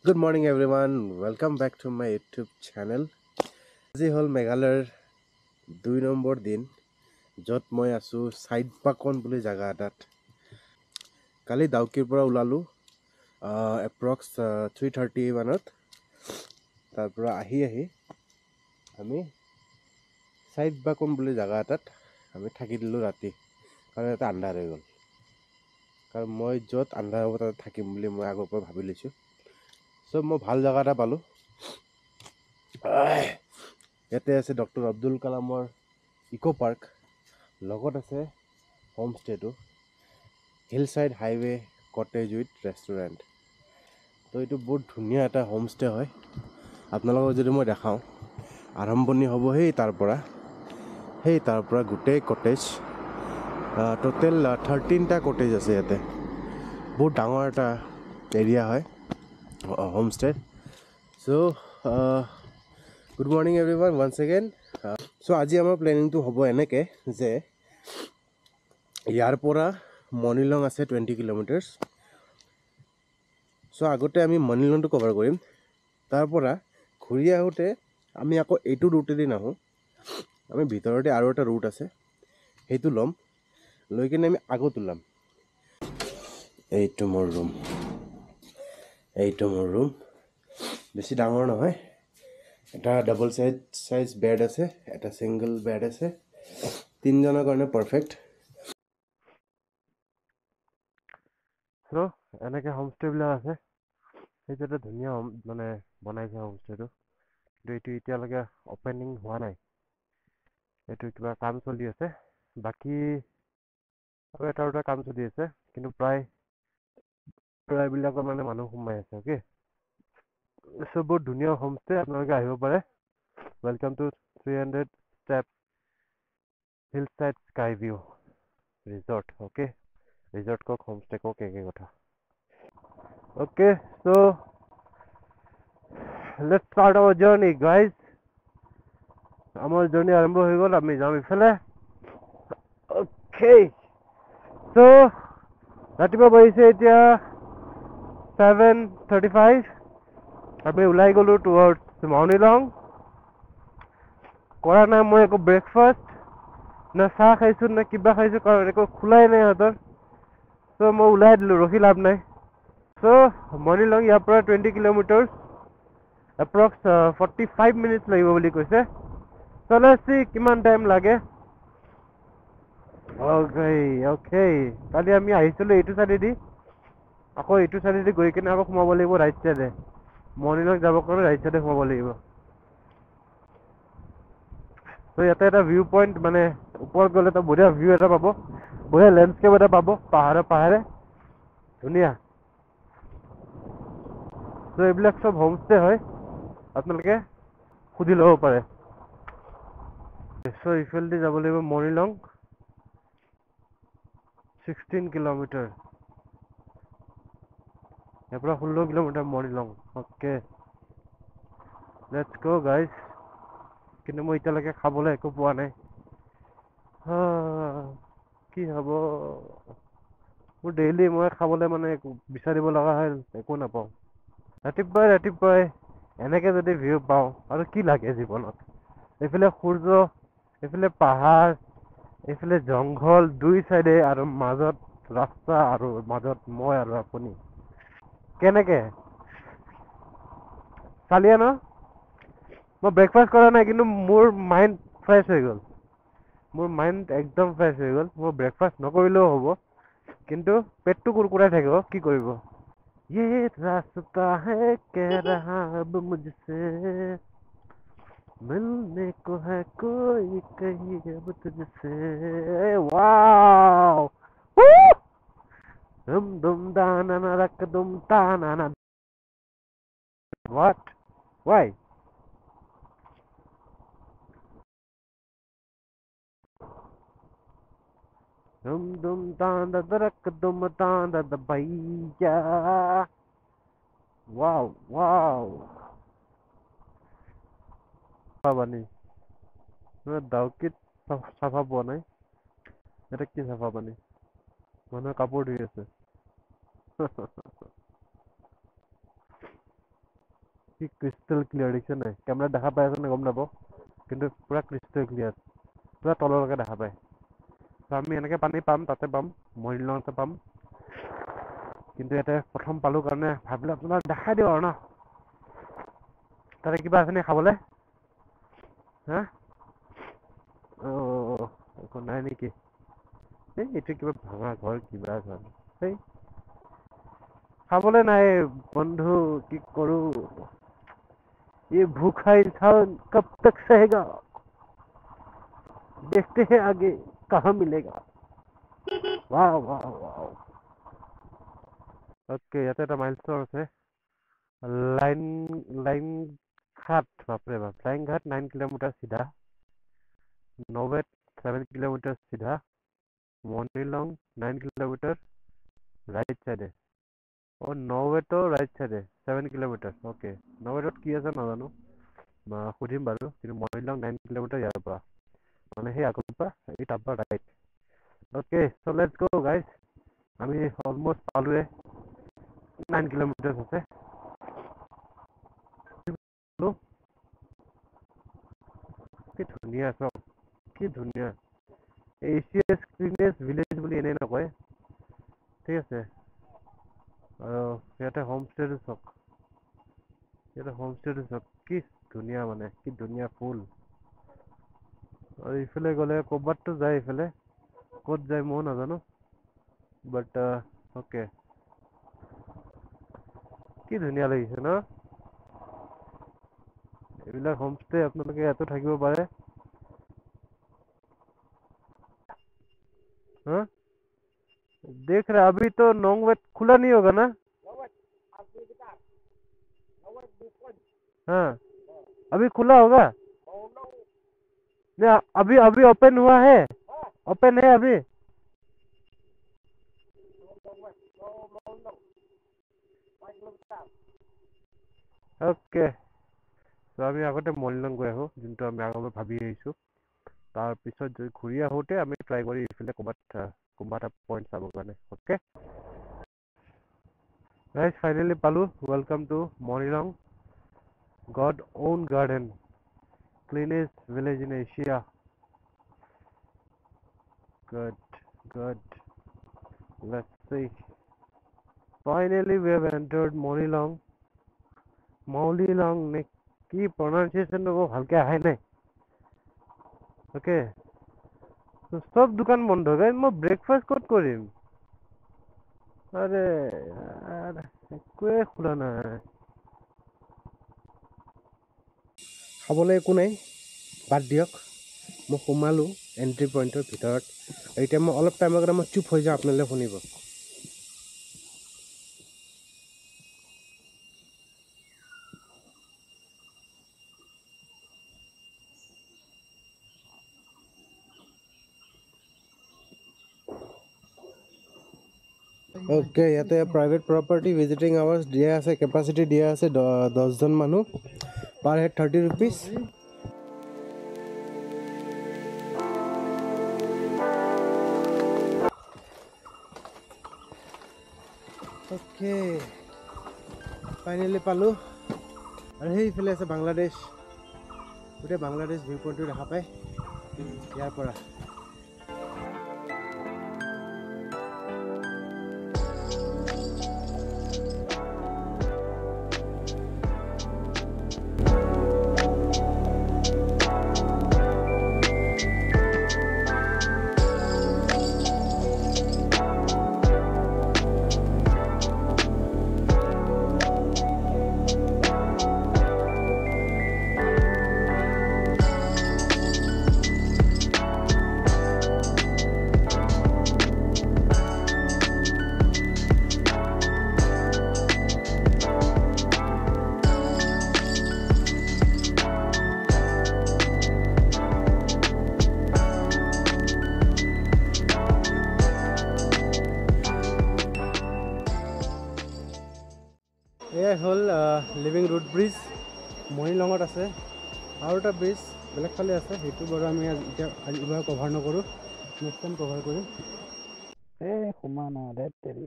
Good morning everyone. Welcome back to my YouTube channel. আজি হ'ল মেঘালয়ৰ 2 নম্বৰ দিন য'ত মই আছোঁ চাইডপাকন বুলি জাগা এটাত। কালি ডাউকিৰ পৰা ওলালোঁ এপ্ৰক্স 3:30 মানত। তাৰ পৰা আহি আমি চাইডপাকন বুলি জাগা এটাত আমি থাকি দিলোঁ ৰাতি, কাৰণ এটা আন্ধাৰ হৈ গ'ল। কাৰণ মই য'ত আন্ধাৰ হ'ব তাতে থাকিম বুলি মই আগৰ পৰা ভাবি লৈছোঁ। চ' মই ভাল জাগা এটা পালোঁ। ইয়াতে আছে ডক্টৰ আব্দুল কালামৰ ইক' পাৰ্ক, লগত আছে হোমষ্টেটো, hillside highway cottage with restaurant. তো এইটো বহুত ধুনীয়া এটা হোমষ্টে হয়। আপোনালোকক যদি মই দেখাওঁ, আৰম্ভণি হ'ব সেই তাৰ পৰা গোটেই কটেজ, টোটেল 13টা কটেজ আছে ইয়াতে। বহুত ডাঙৰ এটা এৰিয়া হয় homestay. So' good morning everyone once again. So' আজি আমাৰ প্লেনিংটো হ'ব এনেকৈ যে ইয়াৰ পৰা মনিলং আছে 20 কিলোমিটাৰ্ছ। চ' আগতে আমি মনিলংটো কভাৰ কৰিম। তাৰ পৰা ঘূৰি আহোঁতে আমি আকৌ এইটো ৰুটেদি নাহোঁ, আমি ভিতৰতে আৰু এটা ৰুট আছে সেইটো ল'ম, লৈ কিনে আমি আগত ওলাম। এইটো মোৰ ৰুম, বেছি ডাঙৰ নহয়। এটা ডাবল চাইজ বেড আছে, এটা ছিংগল বেড আছে, 3জনৰ কাৰণে পাৰফেক্ট। চ' এনেকৈ হোমষ্টেবিলাক আছে। সেইটো এটা ধুনীয়া মানে বনাইছে হোমষ্টেটো, কিন্তু এইটো এতিয়ালৈকে অপেনিং হোৱা নাই, এইটো কিবা কাম চলি আছে। বাকী আৰু এটা দুটা কাম চলি আছে, কিন্তু প্ৰায়বিলাকৰ মানে মানুহ সোমাই আছে। অ'কে, চ' বহুত ধুনীয়া হোমষ্টে, আপোনালোকে আহিব পাৰে। Welcome to 300 step hillside sky view resort. Okay, resort কওক, হোমষ্টে কওক, একে কথা। Okay, so' let's start our journey guys. আমাৰ জাৰ্ণি আৰম্ভ হৈ গ'ল, আমি যাম ইফালে। অ'কে, চ' ৰাতিপুৱা বাজিছে এতিয়া 7:35। আমি ওলাই গ'লোঁ টুৱাৰ্ডছ মনিলং। কৰা নাই মই একো ব্ৰেকফাষ্ট, না চাহ খাইছোঁ না কিবা খাইছোঁ, কাৰণ একো খোলাই নাই সিহঁতৰ। চ' মই ওলাই দিলোঁ, ৰখি লাভ নাই। চ' মনিলং ইয়াৰ পৰা 20 কিলোমিটাৰ্ছ, এপ্ৰক্স 45 মিনিটছ লাগিব বুলি কৈছে। চ' লেটছ চি কিমান টাইম লাগে। অ'কে, কালি আমি আহিছিলোঁ এইটো চাইডেদি, আকৌ এইটো চাইডেদি গৈ কিনে আকৌ সোমাব লাগিব ৰাইট চাইডে। মৰ্ণিঙত যাব কাৰণে ৰাইট চাইডে সোমাব লাগিব। ত' ইয়াতে এটা ভিউ পইণ্ট, মানে ওপৰত গ'লে এটা বঢ়িয়া ভিউ এটা পাব, বঢ়িয়া লেণ্ডস্কেপ এটা পাব, পাহাৰে ধুনীয়া। ত' এইবিলাক চব হোমষ্টে হয়, আপোনালোকে সুধি ল'ব পাৰে। চ' ইফালেদি যাব লাগিব মনিলং, 16 কিলোমিটাৰ, ইয়াৰ পৰা 16 কিলোমিটাৰ মনিলং। অ'কে, লেটছ গ' গাইজ। কিন্তু মই এতিয়ালৈকে খাবলৈ একো পোৱা নাই। কি হ'ব মোৰ, ডেইলি মই খাবলৈ মানে বিচাৰিব লগা হয়, একো নাপাওঁ। ৰাতিপুৱাই এনেকৈ যদি ভিউ পাওঁ আৰু কি লাগে জীৱনত। এইফালে সূৰ্য, এইফালে পাহাৰ, এইফালে জংঘল দুই চাইডে, আৰু মাজত ৰাস্তা, আৰু মাজত মই আৰু আপুনি। কেনেকে চালিয়া ন? মই ব্ৰেকফাষ্ট কৰা নাই, কিন্তু মোৰ মাইণ্ড ফ্ৰেছ হৈ গ'ল। একদম ফ্ৰেছ হৈ গ'ল। মই ব্ৰেকফাষ্ট নকৰিলেও হ'ব, কিন্তু পেটটো কুৰকুৰাই থাকিব। কি কৰিব? ये रास्ता है कह रहा अब मुझसे, मिलने को है कोई कहीं अब तुझसे। वाओ, दुम दुम दाना ना रक दुम ताना ना। What? Why? Dum dum da rak dum da bhaiya. Wow. পানী ডাউকিত চাফা পোৱা নাই, এটা কি চাফা পানী, মানুহে কাপোৰ ধুই আছে। কি ক্ৰিষ্টেল ক্লিয়াৰ দেখিছে নাই কেমেৰাত দেখা পাই আছে নে গম নাপাওঁ কিন্তু পুৰা ক্ৰিষ্টেল ক্লিয়াৰ পুৰা তললৈকে দেখা পায় তো আমি এনেকৈ পানী পাম তাতে পাম মৰিলঙতে পাম কিন্তু ইয়াতে প্ৰথম পালোঁ কাৰণে ভাবিলোঁ আপোনাক দেখাই দিওঁ আৰু ন তাতে কিবা আছে নে খাবলৈ হা অঁ একো নাই নেকি এই এইটো কিবা ভাঙা ঘৰ কিবা ঘৰ এই খাবলৈ নাই বন্ধু কি কৰোঁ ये भूखा इंसान कब तक सहेगा देखते हैं आगे कहाँ मिलेगा वाह वाह वाह ओके ইয়াতে এটা মাইলষ্টন আছে লাইন লাইন ঘাট বাপৰে বাপ লাইন ঘাট 9 কিলোমিটাৰ চিধা নৱেট 7 কিলোমিটাৰ চিধা মনিলং 9 কিলোমিটাৰ ৰাইট চাইডে নৱেটৰ ৰাইট চাইডে 7 কিলোমিটাৰ অ'কে নৱেটত কি আছে নাজানো সুধিম বাৰু কিন্তু মৰিলং 9 কিলোমিটাৰ ইয়াৰ পৰা মানে সেই আগৰ পৰা এই তাৰ পৰা right okay so' let's go guys আমি অলমষ্ট পালোৱে 9 কিলোমিটাৰ আছে কি ধুনীয়া চব কি ধুনীয়া এছিয়াছ ক্লিনেষ্ট ভিলেজ বুলি এনেই নকয় ঠিক আছে আৰু ইয়াতে হোমষ্টেটো চাওক কি ধুনীয়া মানে কি ধুনীয়া ফুল আৰু ইফালে গ'লে ক'ৰবাততো যায় ইফালে ক'ত যায় ময়ো নাজানো বাট অ'কে কি ধুনীয়া লাগিছে ন এইবিলাক হোমষ্টে আপোনালোকে ইয়াতো থাকিব পাৰে हाँ देख रहे अभी तो नोंगवेट खुला नहीं होगा ना हाँ अभी खुला होगा नहीं अभी अभी ओपन हुआ है ओपन है अभी ओके তো আমি আগতে মৰিলং গৈ আহোঁ যোনটো আমি আগলৈ ভাবি আহিছোঁ তাৰপিছত যদি ঘূৰি আহোঁতে আমি ট্ৰাই কৰি এইফালে ক'ৰবাত কোনোবা এটা পইণ্ট চাবৰ কাৰণে অ'কে গাইজ ফাইনেলি পালোঁ welcome to Mawlynnong God own garden cleanest village in Asia. Good. Let's see. Finally, we have entered Morilong. Morilong ने की pronunciation वो हल्के आए नहीं. Okay. तो सब दुकान बंद हो गए. मैं breakfast कौन करीम? अरे यार कोई खुला ना है. খাবলৈ একো নাই বাদ দিয়ক মই সোমালোঁ এণ্ট্ৰি পইণ্টৰ ভিতৰত এতিয়া মই অলপ টাইমৰ কাৰণে মই চুপ হৈ যাওঁ আপোনালোকে শুনিব অ'কে ইয়াতে প্ৰাইভেট প্ৰপাৰ্টি ভিজিটিং আৱাৰ্ছ দিয়া আছে কেপাচিটি দিয়া আছে 10জন মানুহ per head 30 rupees okay finally পালোঁ আৰু সেইফালে আছে বাংলাদেশ গোটেই বাংলাদেশ ভিউ পইণ্টটো দেখা পায় ইয়াৰ পৰা এয়াই হ'ল লিভিং ৰুট ব্ৰিজ মৰিলঙত আছে আৰু এটা ব্ৰিজ বেলেগ ফালে আছে সেইটো বাৰু আমি এতিয়া এইবাৰ কভাৰ নকৰোঁ নেক্সট টাইম কভাৰ কৰিম সোমা না দেৰি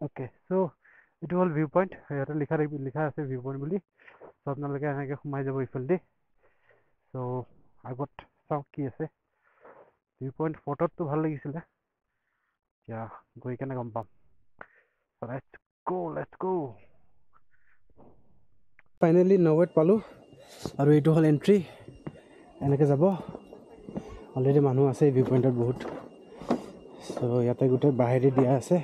অ'কে চ' এইটো হ'ল ভিউ পইণ্ট ইয়াতে লিখা আছে ভিউ পইণ্ট বুলি চ' আপোনালোকে এনেকৈ সোমাই যাব ইফালেদি চ' আগত চাওক কি আছে ভিউ পইণ্ট ফটোতটো ভাল লাগিছিলে এতিয়া গৈ কেনে গম পাম লেটছ গো ফাইনেলি নৱেত পালোঁ আৰু এইটো হ'ল এণ্ট্ৰি এনেকৈ যাব অলৰেডি মানুহ আছে ভিউ পইণ্টত বহুত চ' ইয়াতে গোটেই বাহিৰে দিয়া আছে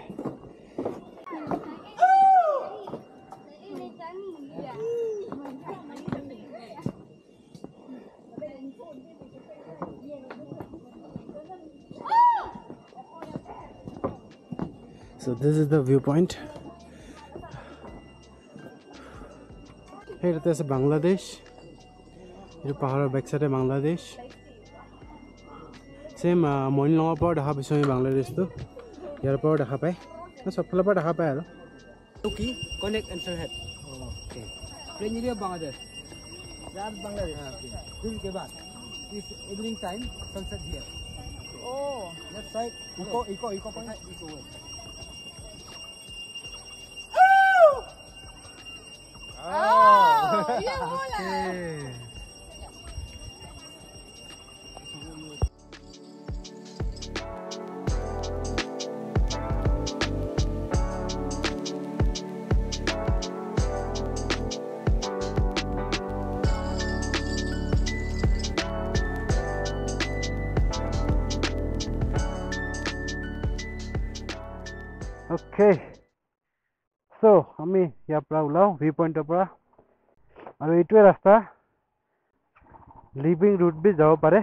So this is the viewpoint. Here it is Bangladesh. This pahar back side Bangladesh. Same morning long part দেখা পাইছো Bangladesh to. ইয়াৰ পৰা দেখা পায় সব ফালৰ পৰা দেখা পায় আৰু Tuki connect and Sirhat. Okay. Train area Bangladesh. That Bangladesh. Okay. Din ke baad is evening time sunset here. Oh. Left side eco point eco way. ये बोला Okay. So, আমি ইয়াৰ পৰা ওলাও ভিউ পইণ্টৰ পৰা আৰু এইটোৱে ৰাস্তা লিভিং ৰুট ব্ৰিজ যাব পাৰে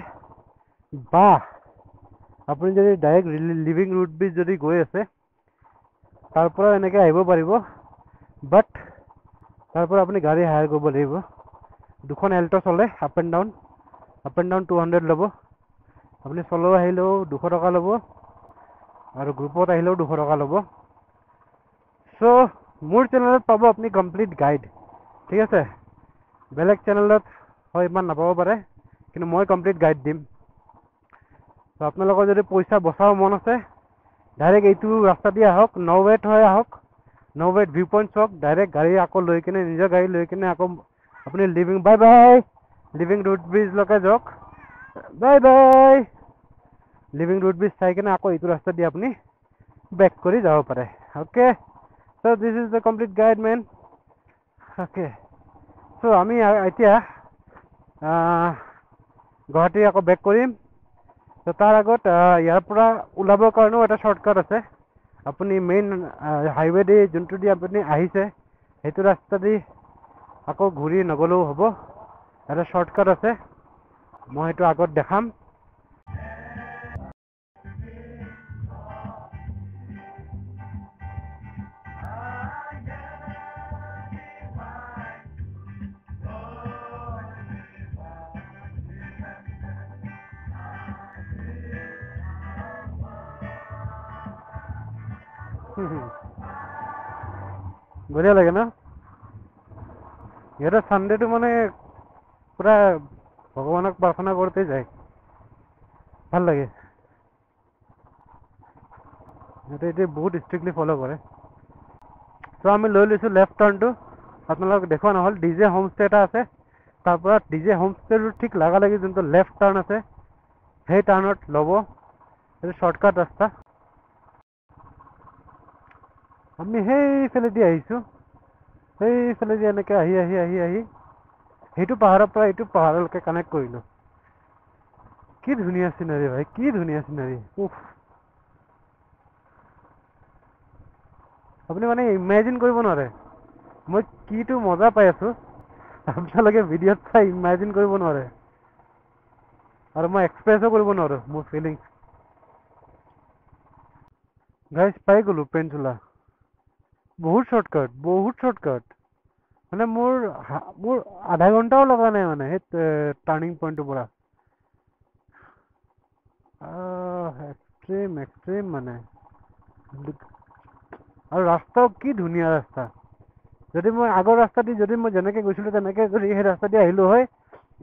বা আপুনি যদি ডাইৰেক্ট লিভিং ৰুট ব্ৰিজ যদি গৈ আছে তাৰ পৰা এনেকৈ আহিব পাৰিব বাট তাৰ পৰা আপুনি গাড়ী হায়াৰ কৰিব লাগিব দুখন এল্টো চলে আপ এণ্ড ডাউন 200 ল'ব আপুনি চলো আহিলেও 200 টকা ল'ব আৰু গ্ৰুপত আহিলেও 200 টকা ল'ব চ' মোৰ চেনেলত পাব আপুনি কমপ্লিট গাইড ঠিক আছে বেলেগ চেনেলত হয় ইমান নাপাব পাৰে কিন্তু মই কমপ্লিট গাইড দিম চ' আপোনালোকৰ যদি পইচা বচাব মন আছে ডাইৰেক্ট এইটো ৰাস্তা দি আহক নৱেত হৈ আহক নৱেত ভিউ পইণ্ট চাওক ডাইৰেক্ট গাড়ী আকৌ লৈ কিনে নিজৰ গাড়ী লৈ কিনে আকৌ আপুনি লিভিং ৰুট ব্ৰিজলৈকে যাওক বাই লিভিং ৰুট ব্ৰিজ চাই কিনে আকৌ এইটো ৰাস্তা দি আপুনি বেক কৰি যাব পাৰে okay So this is the complete guide man. Okay. So আমি এতিয়া গুৱাহাটী আকৌ বেক কৰিম তো তাৰ আগত ইয়াৰ পৰা ওলাবৰ কাৰণেও এটা শ্বৰ্টকাট আছে আপুনি মেইন হাইৱে দি যোনটো দি আপুনি আহিছে সেইটো ৰাস্তা দি আকৌ ঘূৰি নগ'লেও হ'ব এটা শ্বৰ্টকাট আছে মই সেইটো আগত দেখাম বঢ়িয়া লাগে ন ইয়াতে সানডেটো মানে পুৰা ভগৱানক প্ৰাৰ্থনা কৰোঁতে যায় ভাল লাগে ইয়াতে এতিয়া বহুত ষ্ট্ৰিক্টলি ফ'ল' কৰে চ' আমি লৈ লৈছোঁ লেফ্ট টাৰ্ণটো আপোনালোকক দেখুওৱা নহ'ল ডিজে হোমষ্টে এটা আছে তাৰ পৰা ডিজে হোমষ্টেটো ঠিক লাগালাগি যোনটো লেফ্ট টাৰ্ণ আছে সেই টাৰ্ণত ল'ব এইটো শ্বৰ্টকাট ৰাস্তা আমি সেইফালেদি আহিছোঁ সেইফালেদি এনেকৈ আহি সেইটো পাহাৰৰ পৰা এইটো পাহাৰলৈকে কানেক্ট কৰিলোঁ কি ধুনীয়া চিনাৰী ভাই কি ধুনীয়া চিনাৰী উফ আপুনি মানে ইমেজিন কৰিব নোৱাৰে মই কিটো মজা পাই আছোঁ আপোনালোকে ভিডিঅ'ত চাই ইমেজিন কৰিব নোৱাৰে আৰু মই এক্সপ্ৰেছো কৰিব নোৱাৰোঁ মোৰ ফিলিংছ গাইজ পাই গ'লোঁ পেনচুলা বহুত শ্বৰ্টকাট মানে মোৰ আধা ঘণ্টাও লগা নাই মানে সেই টাৰ্ণিং পইণ্টটোৰ পৰা এক্সট্ৰিম মানে আৰু ৰাস্তাও কি ধুনীয়া ৰাস্তা যদি মই আগৰ ৰাস্তা দি যদি মই যেনেকৈ গৈছিলোঁ তেনেকৈ যদি সেই ৰাস্তা দি আহিলোঁ হয়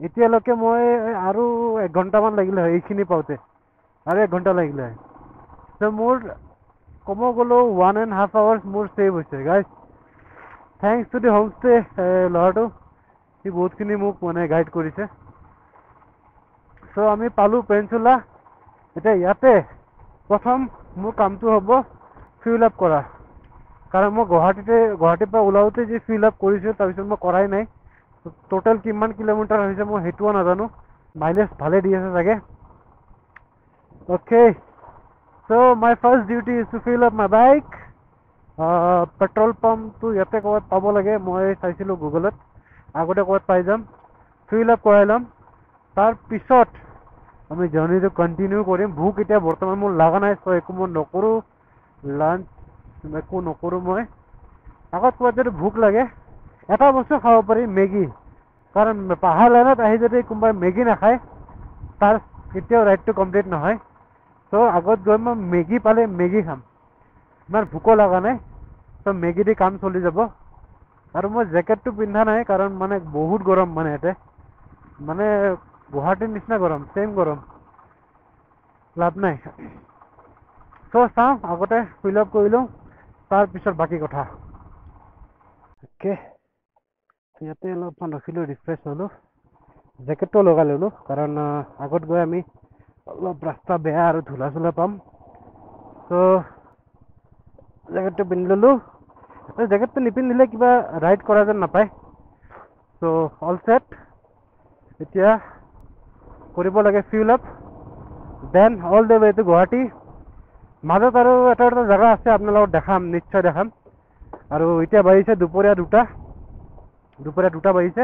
এতিয়ালৈকে মই আৰু 1 ঘণ্টামান লাগিলে হয় এইখিনি পাওঁতে আৰু 1 ঘণ্টা লাগিলে হয় মোৰ ক'ব গ'লেও 1.5 hours মোৰ ছেভ হৈছে guys thanks to the homestay ল'ৰাটো, সি বহুতখিনি মোক মানে গাইড কৰিছে। চ' আমি পালোঁ পেনিনচুলা। এতিয়া ইয়াতে প্ৰথম মোৰ কামটো হ'ব ফিল আপ কৰা, কাৰণ মই গুৱাহাটীৰ পৰা ওলাওঁতে যি ফিল আপ কৰিছোঁ তাৰপিছত মই কৰাই নাই। টোটেল কিমান কিলোমিটাৰ হৈছে মই সেইটোও নাজানো, মাইলেজ ভালে দি আছে চাগে। Okay, so' my first duty is to fill up my bike. Petrol পাম্পটো ইয়াতে ক'ৰবাত পাব লাগে, মই চাইছিলোঁ গুগলত, আগতে ক'ৰবাত পাই যাম। ফিল আপ কৰাই ল'ম, তাৰপিছত আমি জাৰ্ণিটো কণ্টিনিউ কৰিম। ভোক এতিয়া বৰ্তমান মোৰ লগা নাই, চ' একো মই নকৰোঁ, লাঞ্চ একো নকৰোঁ। মই আগত ক'ৰবাত যদি ভোক লাগে এটা বস্তু খাব পাৰি, মেগী, কাৰণ পাহাৰ লাইনত আহি যদি কোনোবাই মেগী নাখায় তাৰ কেতিয়াও ৰাইডটো কমপ্লিট নহয়। চ' আগত গৈ মই মেগী পালে মেগী খাম, ইমান ভোকো লগা নাই, চ' মেগী দি কাম চলি যাব। আৰু মই জেকেটটো পিন্ধা নাই কাৰণ মানে বহুত গৰম, মানে ইয়াতে মানে গুৱাহাটীৰ নিচিনা গৰম, ছেইম গৰম, লাভ নাই। চ' চাওঁ, আগতে ফিল আপ কৰি লওঁ, তাৰপিছত বাকী কথা। অ'কে, ইয়াতে অলপমান ৰখিলোঁ, ৰিফ্ৰেছ হ'লোঁ, জেকেটটো লগাই ল'লোঁ, কাৰণ আগত গৈ আমি অলপ ৰাস্তা বেয়া আৰু ধূলা চোলা পাম। চ' জেকেটটো পিন্ধি ল'লোঁ। জেকেটটো নিপিন্ধিলে কিবা ৰাইড কৰা যেন নাপায়। So' all set. এতিয়া কৰিব লাগে fill up, then all the way to Guwahati. মাজত আৰু এটা জেগা আছে আপোনালোকক দেখাম, নিশ্চয় দেখাম। আৰু এতিয়া বাজিছে দুপৰীয়া 2টা বাজিছে।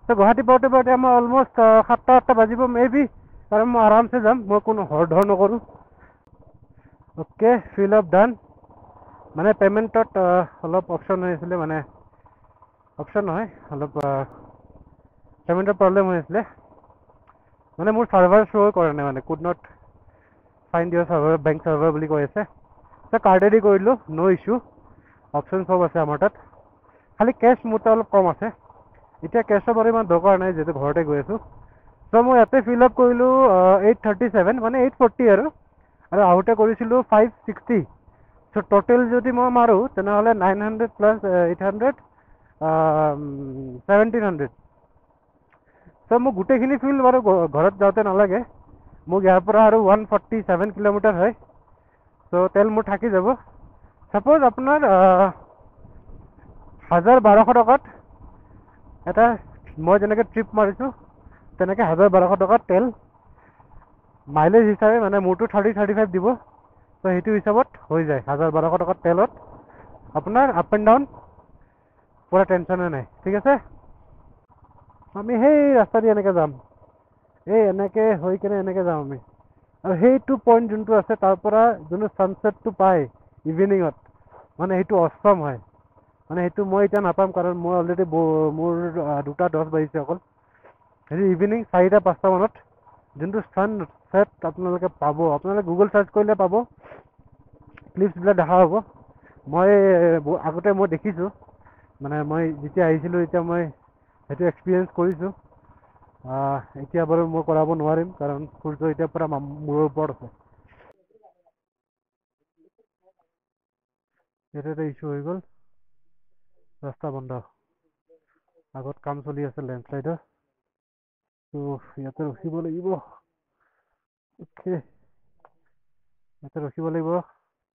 ত' গুৱাহাটী পাওঁতে আমাৰ অলমষ্ট 7টা বাজিব মেবি, কাৰণ মই আৰামছে যাম, মই কোনো হৰ-ধৰ নকৰোঁ। অ'কে, ফিল আপ ডান। মানে পে'মেণ্টত অলপ অপশ্যন হৈ আছিলে, মানে অপশ্যন নহয়, অলপ পে'মেণ্টৰ প্ৰব্লেম হৈ আছিলে, মানে মোৰ চাৰ্ভাৰ শ্ব' কৰা নাই, মানে could not find your server, bank server বুলি কৈ আছে। ত' কাৰ্ডেদি কৰিলোঁ, ন' ইছ্যু, অপশ্যন চব আছে আমাৰ তাত, খালি কেছ মোৰ তাত অলপ কম আছে। এতিয়া কেছৰ বাৰু ইমান দৰকাৰ নাই, যিহেতু ঘৰতে গৈ আছোঁ। চ' মই ইয়াতে ফিল আপ কৰিলোঁ 837, মানে 840 আৰু আহোঁতে কৰিছিলোঁ 560। চ' টোটেল যদি মই মাৰোঁ তেনেহ'লে 900 প্লাছ 800, 1700। চ' মোক গোটেইখিনি ফিল বাৰু ঘৰত যাওঁতে নালাগে, মোক ইয়াৰ পৰা আৰু 147 কিলোমিটাৰ হয়। চ' তেল মোৰ থাকি যাব। ছাপ'জ আপোনাৰ 1200 টকাত এটা, মই যেনেকৈ ট্ৰিপ মাৰিছোঁ তেনেকৈ 1200 টকাত তেল, মাইলেজ হিচাপে মানে মোৰটো 30-35 দিব। ত' সেইটো হিচাপত হৈ যায়, 1200 টকাত তেলত আপোনাৰ আপ এণ্ড ডাউন পুৰা টেনশ্যনে নাই। ঠিক আছে, আমি সেই ৰাস্তা দি এনেকৈ যাম, এনেকৈ হৈ কেনে এনেকৈ যাম আমি। আৰু সেইটো পইণ্ট যোনটো আছে, তাৰ পৰা যোনটো ছানছেটটো পায় ইভিনিঙত, মানে সেইটো অষ্টম হয়। মানে সেইটো মই এতিয়া নাপাম, কাৰণ মই অলৰেডি মোৰ 2:10 বাজিছে অকল। সেইটো ইভিনিং 4-5টা মানত যোনটো ছানছেট আপোনালোকে পাব, আপোনালোকে গুগল চাৰ্চ কৰিলে পাব, ক্লিপছবিলাক দেখা হ'ব। মই আগতে মই দেখিছোঁ, মানে মই যেতিয়া আহিছিলোঁ এতিয়া মই সেইটো এক্সপিৰিয়েঞ্চ কৰিছোঁ। এতিয়া বাৰু মই কৰাব নোৱাৰিম, কাৰণ সূৰ্য এতিয়া পৰা মূৰৰ ওপৰত আছে। ইয়াতে এটা ইছ্যু হৈ গ'ল, ৰাস্তা বন্ধ, আগত কাম চলি আছে লেণ্ডশ্লাইডৰ। ত' ইয়াতে ৰখিব লাগিব। অ'কে, ইয়াতে ৰখিব লাগিব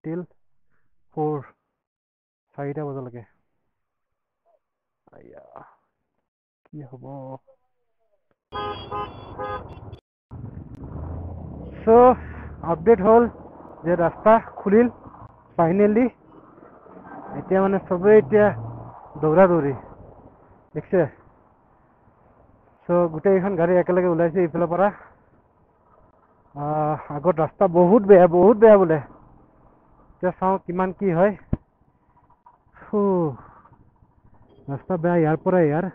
টিল 4টা বজালৈকে। কি হ'ব? চ' আপডেট হ'ল যে ৰাস্তা খুলিল ফাইনেলি। এতিয়া মানে চবেই এতিয়া দৌৰা-দৌৰি দেখিছে। চ' গোটেইকেইখন গাড়ী একেলগে ওলাইছে এইফালৰ পৰা। আগত ৰাস্তা বহুত বেয়া বোলে। এতিয়া চাওঁ কিমান কি হয়। ৰাস্তা বেয়া, ইয়াৰ পৰা ইয়াৰ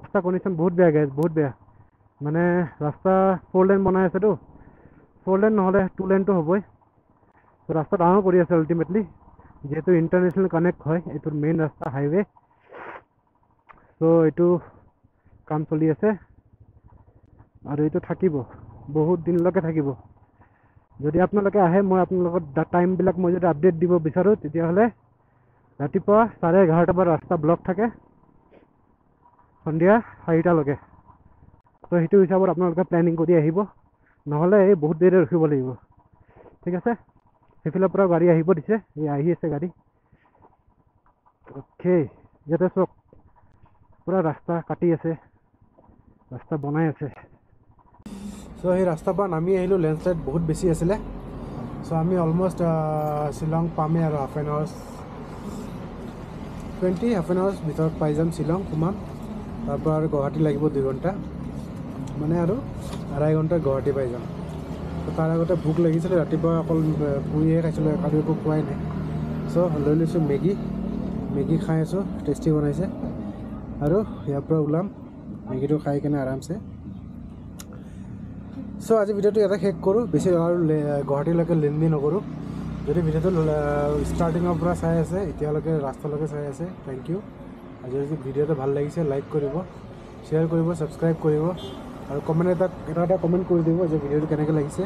ৰাস্তা কণ্ডিশ্যন বহুত বেয়া গাইজ, বহুত বেয়া। মানে ৰাস্তা 4 লেন বনাই আছেতো, 4 লেন নহ'লে 2 লেনটো হ'বই। ৰাস্তা ডাঙৰ কৰি আছে আল্টিমেটলি, যিহেতু ইণ্টাৰনেশ্যনেল কানেক্ট হয়, এইটো মেইন ৰাস্তা, হাইৱে। চ' এইটো কাম চলি আছে আৰু এইটো থাকিব, বহুত দিনলৈকে থাকিব। যদি আপোনালোকে আহে মই আপোনালোকৰ টাইমবিলাক মই যদি আপডেট দিব বিচাৰোঁ তেতিয়াহ'লে ৰাতিপুৱা 11:30 পৰা ৰাস্তা ব্লক থাকে সন্ধিয়া 4টালৈকে তো সেইটো হিচাপত আপোনালোকে প্লেনিং কৰি আহিব নহ'লে এই বহুত দেৰি ৰখিব লাগিব ঠিক আছে সেইফালৰ পৰা গাড়ী আহিব দিছে এই আহি আছে গাড়ী অ'কে ইয়াতে চাওক পুৰা ৰাস্তা কাটি আছে ৰাস্তা বনাই আছে চ' সেই ৰাস্তাৰ পৰা নামি আহিলোঁ লেণ্ডশ্লাইড বহুত বেছি আছিলে চ' আমি অলমষ্ট শ্বিলং পামেই আৰু half an hours half an hours ভিতৰত পাই যাম শ্বিলং সোমাম তাৰপৰা আৰু গুৱাহাটী লাগিব 2 ঘণ্টা মানে আৰু 2.5 ঘণ্টা গুৱাহাটী পাই যাম তো তাৰ আগতে ভোক লাগিছিলে ৰাতিপুৱা অকল পুৰিহে খাইছিলোঁ কালি একো খোৱাই নাই চ' লৈ লৈছোঁ মেগী খাই আছোঁ টেষ্টি বনাইছে আৰু ইয়াৰ পৰা ওলাম মেগীটো খাই কিনে আৰামছে চ' আজি ভিডিঅ'টো ইয়াতে শেষ কৰোঁ বেছি আৰু গুৱাহাটীলৈকে লেনদেন নকৰোঁ যদি ভিডিঅ'টো ষ্টাৰ্টিঙৰ পৰা চাই আছে এতিয়ালৈকে ৰাস্তালৈকে চাই আছে থেংক ইউ আৰু যদি ভিডিঅ'টো ভাল লাগিছে লাইক কৰিব শ্বেয়াৰ কৰিব ছাবস্ক্ৰাইব কৰিব আৰু কমেণ্ট এটা কমেণ্ট কৰি দিব যে ভিডিঅ'টো কেনেকৈ লাগিছে